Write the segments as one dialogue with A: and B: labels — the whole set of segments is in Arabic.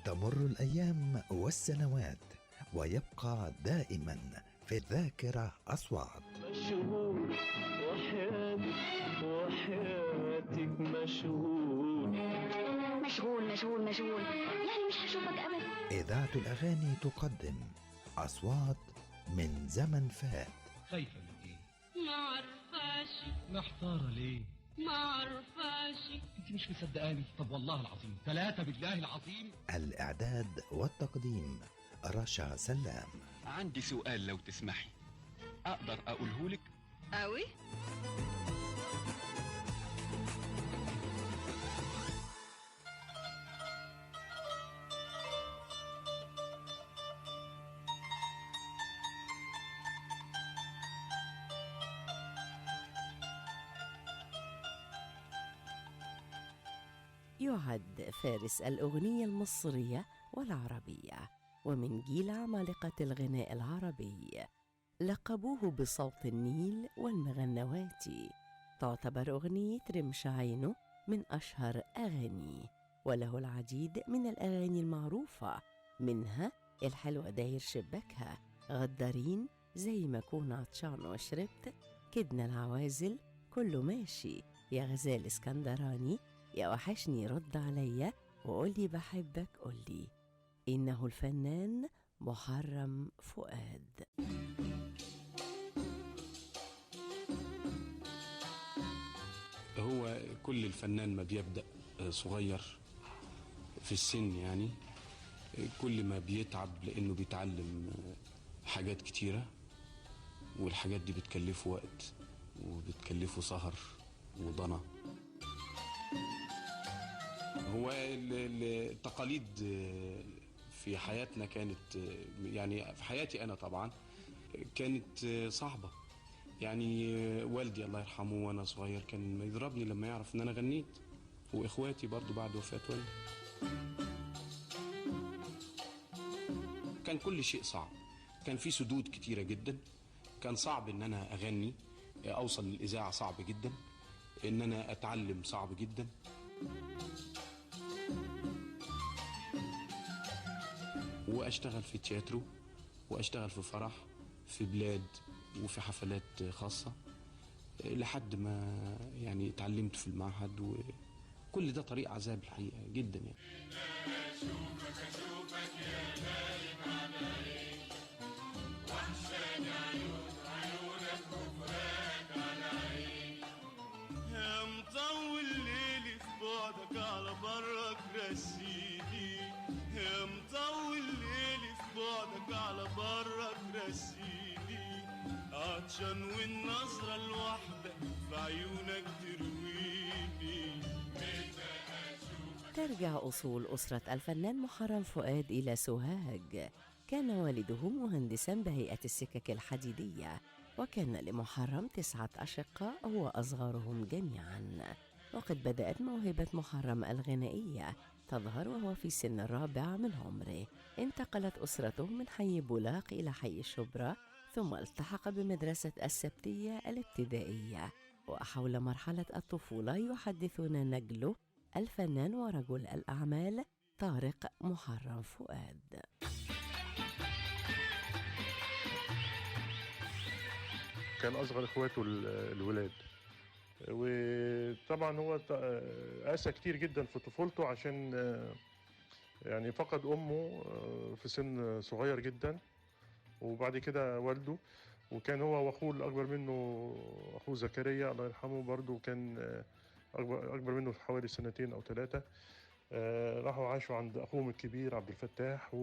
A: تمر الأيام والسنوات ويبقى دائما في الذاكرة أصوات.
B: مشغول وحياتك مشغول
C: مشغول يعني مش هشوفك أبدا.
A: إذاعة الأغاني تقدم أصوات من زمن فات.
D: خايفة من إيه؟
E: ما عرفاش.
D: محتارة ليه؟
E: ما عرفاش.
D: انت مش مصدقاني؟ طب والله العظيم 3 بالله العظيم.
A: الإعداد والتقديم رشا سلام.
F: عندي سؤال لو تسمحي أقدر أقوله لك؟
E: قوي.
G: يعد فارس الأغنية المصرية والعربية ومن جيل عمالقة الغناء العربي، لقبوه بصوت النيل والمغنوات. تعتبر أغنية رمش عينه من أشهر أغانيه، وله العديد من الأغاني المعروفة، منها الحلوة داير شباكها، غدارين، زي ما كون عطشان وشربت، كدنا العوازل، كله ماشي، يا غزال اسكندراني، يا وحشني رد عليا، وقولي بحبك قولي. إنه الفنان محرم فؤاد.
H: هو كل الفنان ما بيبدأ صغير في السن، يعني كل ما بيتعب لأنه بيتعلم حاجات كتيرة، والحاجات دي بتكلفه وقت وبتكلفه سهر وضنا. هو التقاليد في حياتنا كانت، يعني في حياتي أنا طبعا كانت صعبة. يعني والدي الله يرحمه وانا صغير كان يضربني لما يعرف ان انا غنيت، واخواتي برضو بعد وفاة والدي. كان كل شيء صعب، كان في سدود كتيرة جدا، كان صعب ان انا اغني، اوصل للاذاعة صعب جدا، ان انا اتعلم صعب جدا. واشتغل في تياترو، واشتغل في فرح، في بلاد، وفي حفلات خاصة، لحد ما يعني اتعلمت في المعهد، وكل ده طريق عذاب الحقيقة جدا يعني.
I: أشوفك يا غايب علي، وحشاني عيونك وفراق على عيني، يا مطول ليلي في بعدك على برك رسيني، يا مطول ليلي في بعدك على برك رسيني، عطشان والنظرة الواحدة في عيونك ترويني.
G: ترجع أصول أسرة الفنان محرم فؤاد إلى سوهاج. كان والده مهندساً بهيئة السكك الحديدية، وكان لمحرم 9 أشقاء هو أصغرهم جميعاً. وقد بدأت موهبة محرم الغنائية تظهر وهو في سن 4 من عمره. انتقلت أسرته من حي بولاق إلى حي شبرا، ثم التحق بمدرسة السبتية الابتدائية. وحول مرحلة الطفولة يحدثنا نجله الفنان ورجل الأعمال طارق محرم فؤاد.
J: كان أصغر إخواته الولاد، وطبعا هو قاسى كتير جدا في طفولته، عشان يعني فقد أمه في سن صغير جدا، وبعد كده والده، وكان هو واخوه الاكبر منه اخوه زكريا الله يرحمه برضو كان اكبر منه حوالي 2 أو 3 سنين. راحوا عاشوا عند اخوهم الكبير عبد الفتاح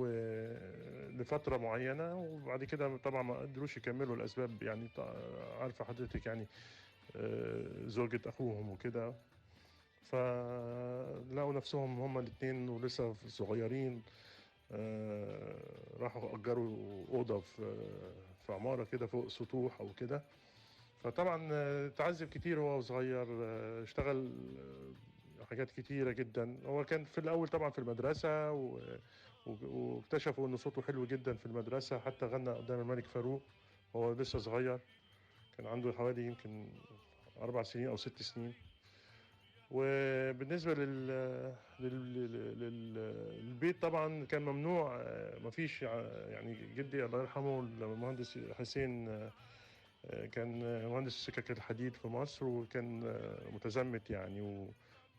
J: لفتره معينه، وبعد كده طبعا ما قدروش يكملوا الاسباب، يعني عارفه حضرتك يعني زوجة اخوهم وكده، فلقوا نفسهم هما الاثنين ولسه صغيرين. راحوا أجروا أوضة في عمارة كده فوق سطوح أو كده، فطبعا تعذب كتير وهو صغير. اشتغل حاجات كتيرة جدا. هو كان في الأول طبعا في المدرسة، واكتشفوا إن صوته حلو جدا في المدرسة، حتى غنى قدام الملك فاروق وهو لسه صغير، كان عنده حوالي يمكن 4 سنين أو 6 سنين. وبالنسبة للبيت طبعا كان ممنوع، مفيش يعني جدي الله يرحمه المهندس حسين كان مهندس سكك الحديد في مصر، وكان متزمت يعني،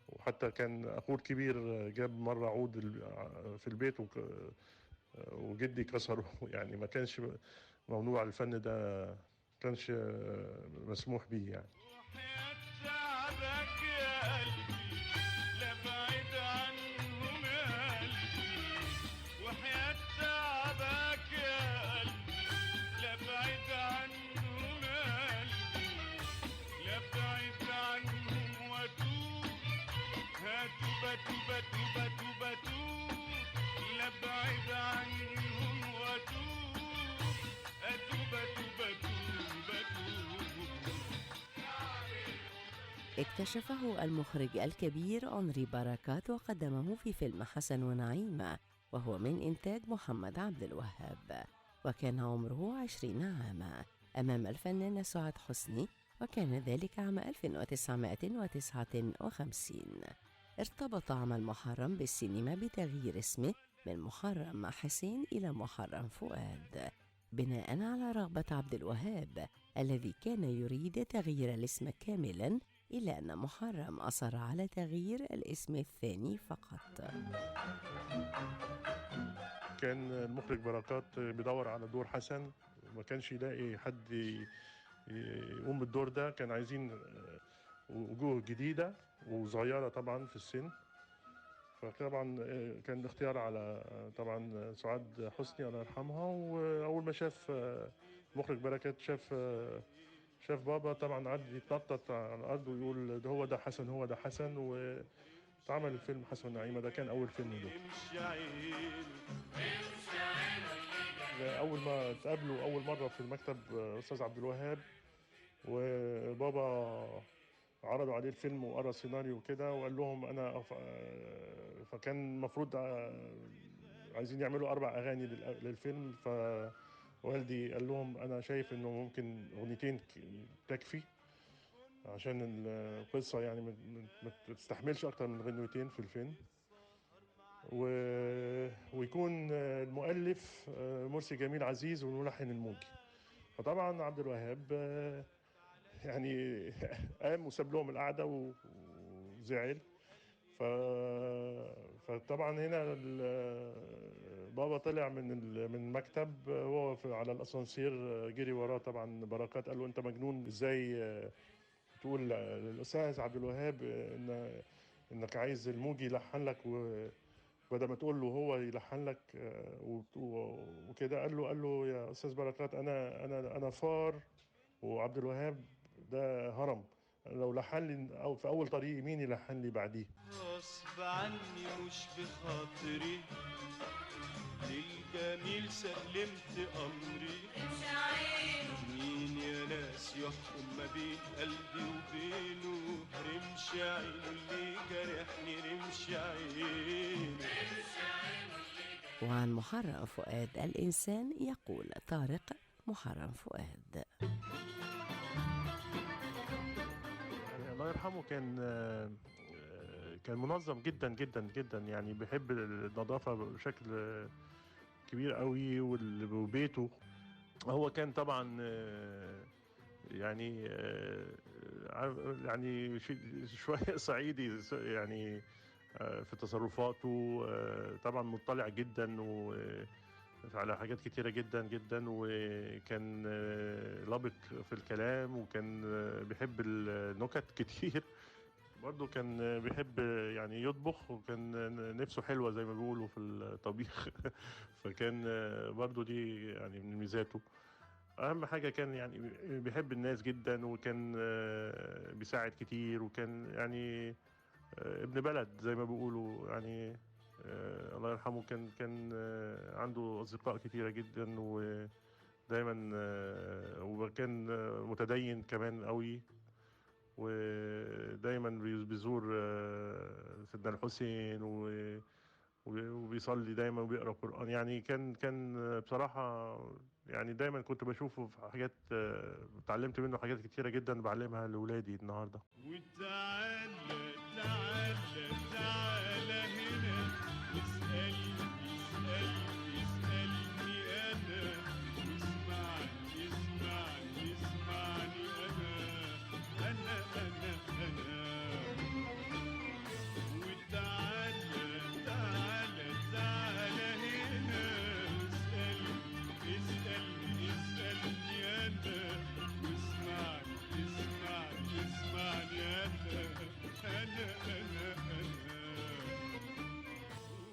J: وحتى كان أخوه الكبير جاب مرة عود في البيت وجدي كسره يعني ما كانش ممنوع الفن ده، ما كانش مسموح به يعني.
G: اكتشفه المخرج الكبير أنري بركات وقدمه في فيلم حسن ونعيمة، وهو من إنتاج محمد عبد الوهاب، وكان عمره 20 عاما أمام الفنانة سعاد حسني، وكان ذلك عام 1959. ارتبط عمل محرم بالسينما بتغيير اسمه من محرم حسين إلى محرم فؤاد، بناء على رغبة عبد الوهاب الذي كان يريد تغيير الاسم كاملاً، إلا أن محرم أصر على تغيير الاسم الثاني فقط.
J: كان المخرج بركات بيدور على دور حسن، ما كانش يلاقي حد يقوم بالدور ده، كان عايزين وجوه جديدة وصغيرة طبعا في السن، فطبعا كان الاختيار على طبعا سعاد حسني الله يرحمها. وأول ما شاف مخرج بركات شاف بابا طبعا قعد يتنطط على الارض ويقول ده هو ده حسن، هو ده حسن، واتعمل الفيلم حسن ونعيمة. ده كان اول فيلم له. اول ما اتقابلوا اول مره في المكتب استاذ عبد الوهاب وبابا عرضوا عليه الفيلم وقرا السيناريو وكده وقال لهم انا فكان المفروض عايزين يعملوا 4 أغاني للفيلم، والدي قال لهم أنا شايف إنه ممكن أغنيتين تكفي عشان القصة، يعني ما تستحملش أكتر من غنوتين في الفيلم، ويكون المؤلف مرسي جميل عزيز والملحن الموجي. فطبعا عبد الوهاب يعني قام وساب لهم القعدة وزعل. فطبعا هنا بابا طلع من المكتب، هو على الاسانسير جري وراه طبعا بركات، قال له انت مجنون ازاي تقول للاستاذ عبد الوهاب انك عايز الموجي يلحن لك وبدل ما تقول له هو يلحن لك وكده. قال له يا استاذ بركات انا فار وعبد الوهاب ده هرم، لو لحن لي أو في أول طريق مين يلحن لي بعديه؟
I: غصب عني مش بخاطري للجميل سلمت أمري، مين يا ناس يحكم ما بين قلبي وبينه؟ رمش عينه اللي جرحني، رمش عينه.
G: وعن محرم فؤاد الإنسان يقول طارق محرم فؤاد.
J: الله يرحمه كان منظم جدا جدا جدا، يعني بيحب النظافة بشكل كبير قوي. وبيته هو كان طبعا يعني شوية صعيدي يعني في تصرفاته، طبعا مطلع جدا على حاجات كتيرة جدا جدا، وكان لبق في الكلام، وكان بيحب النكت كتير. برضه كان بيحب يعني يطبخ، وكان نفسه حلوة زي ما بيقولوا في الطبيخ. فكان برضه دي يعني من ميزاته. أهم حاجة كان يعني بيحب الناس جدا، وكان بيساعد كتير، وكان يعني ابن بلد زي ما بيقولوا يعني. الله يرحمه كان عنده أصدقاء كتيرة جدا، ودايما وكان متدين كمان قوي، ودايما بيزور سيدنا الحسين وبيصلي دايما وبيقرأ قرآن. يعني كان بصراحة يعني دايما كنت بشوفه في حاجات، اتعلمت منه حاجات كتيرة جدا بعلمها لأولادي النهاردة.
I: وتعالى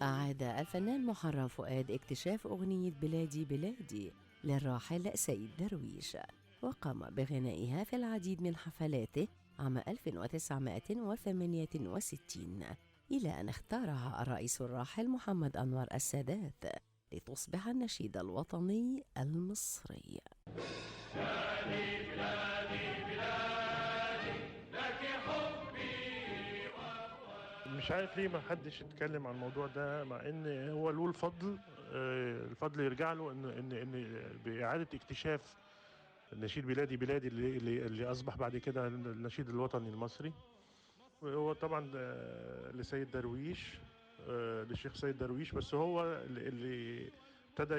G: أعاد الفنان محرم فؤاد اكتشاف أغنية بلادي بلادي للراحل سيد درويش، وقام بغنائها في العديد من حفلاته عام 1968، إلى أن اختارها الرئيس الراحل محمد أنور السادات لتصبح النشيد الوطني المصري.
J: مش عارف ليه ما حدش اتكلم عن الموضوع ده، مع ان هو له الفضل. الفضل يرجع له ان باعاده اكتشاف نشيد بلادي بلادي اللي اصبح بعد كده النشيد الوطني المصري. هو طبعا لسيد درويش، للشيخ سيد درويش، بس هو اللي ابتدى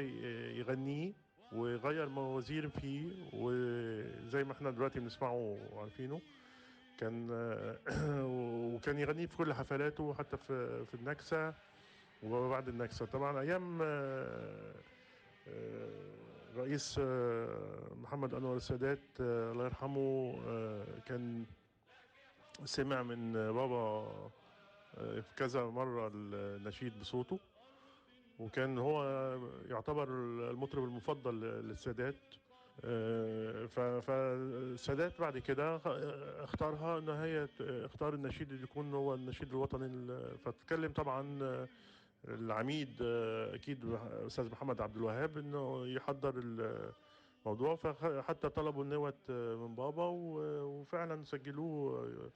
J: يغنيه وغير موازير فيه، وزي ما احنا دلوقتي بنسمعه وعارفينه. وكان يغنيه في كل حفلاته، حتى في النكسة وبعد النكسة. طبعا أيام رئيس محمد أنور السادات الله يرحمه، كان سمع من بابا في كذا مرة النشيد بصوته، وكان هو يعتبر المطرب المفضل للسادات. فالسادات بعد كده اختارها ان هي اختار النشيد اللي يكون هو النشيد الوطني. فتكلم طبعا العميد اكيد استاذ محمد عبد الوهاب انه يحضر الموضوع، فحتى طلبوا النوت من بابا وفعلا سجلوه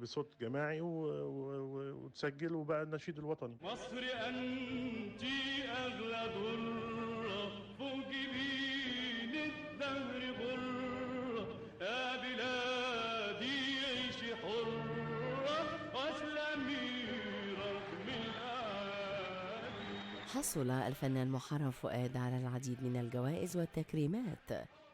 J: بصوت جماعي وتسجل وبقى النشيد الوطني.
I: مصر أنت أغلى ضرة فوق جبين الدهر غرة، يا بلادي عيشي حرة واسلمي رغم الأعادي.
G: حصل الفنان محرم فؤاد على العديد من الجوائز والتكريمات،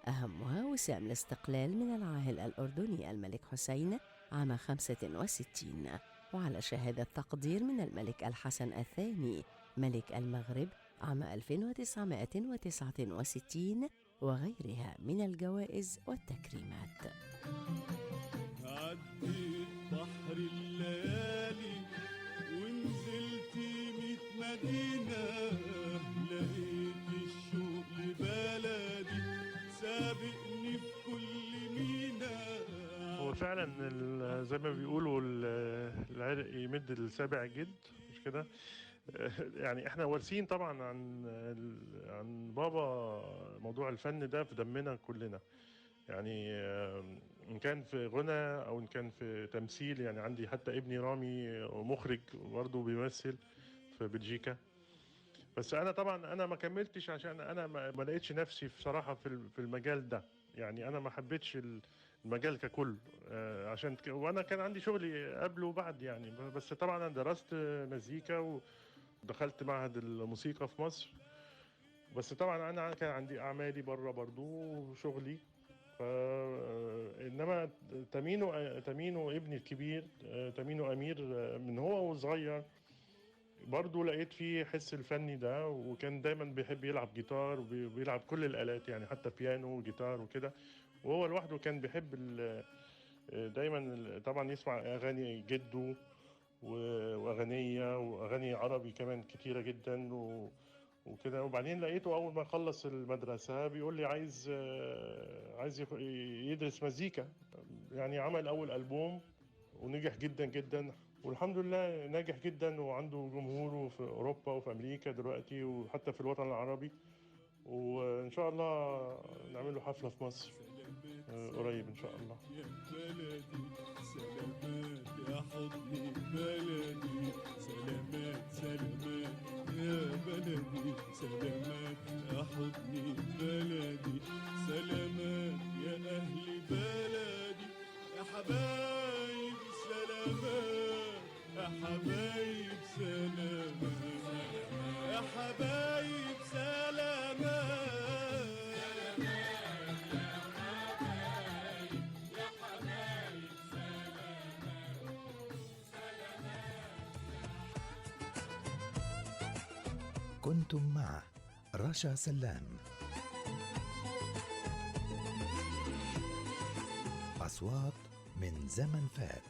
G: أهمها وسام الاستقلال من العاهل الأردني الملك حسين عام 65، وعلى شهادة تقدير من الملك الحسن الثاني ملك المغرب عام 1969، وغيرها من الجوائز والتكريمات.
I: عديت بحر الليالي ونزلت 100 مدينة، لقيت الشوق لبلدي سابقني في كل مينا.
J: هو فعلا زي ما بيقولوا العرق يمد السابع جد، مش كده؟ يعني احنا وارثين طبعا عن بابا موضوع الفن ده في دمنا كلنا، يعني ان كان في غنى او ان كان في تمثيل. يعني عندي حتى ابني رامي مخرج برضه بيمثل في بلجيكا، بس انا طبعا ما كملتش عشان انا ما لقيتش نفسي بصراحه في المجال ده. يعني انا ما حبيتش المجال ككل، عشان وانا كان عندي شغلي قبل وبعد يعني. بس طبعا انا درست مزيكا ودخلت معهد الموسيقى في مصر، بس طبعا انا كان عندي اعمالي بره برضو وشغلي. انما تمينو ابني الكبير، تمينو امير، من هو وصغير برضو لقيت فيه حس الفني ده، وكان دايما بيحب يلعب جيتار وبيلعب كل الآلات، يعني حتى بيانو وجيتار وكده. وهو لوحده كان بيحب دايما طبعا يسمع أغاني جده وأغنية وأغاني عربي كمان كتيرة جدا وكده. وبعدين لقيته أول ما خلص المدرسة بيقول لي عايز يدرس مزيكا. يعني عمل أول ألبوم ونجح جدا جدا، والحمد لله ناجح جدا، وعنده جمهوره في أوروبا وفي أمريكا دلوقتي وحتى في الوطن العربي. وإن شاء الله نعمل له حفلة في مصر قريب إن شاء الله.
I: يا بلدي سلامات يا حضني بلدي، سلامات سلامات يا بلدي، سلامات يا حضني بلدي، سلامات يا أهل بلدي، يا حبايب سلامات، يا حبايب سلامات، يا حبايب سلامات.
A: كنتم مع رشا سلام. أصوات من زمن فات.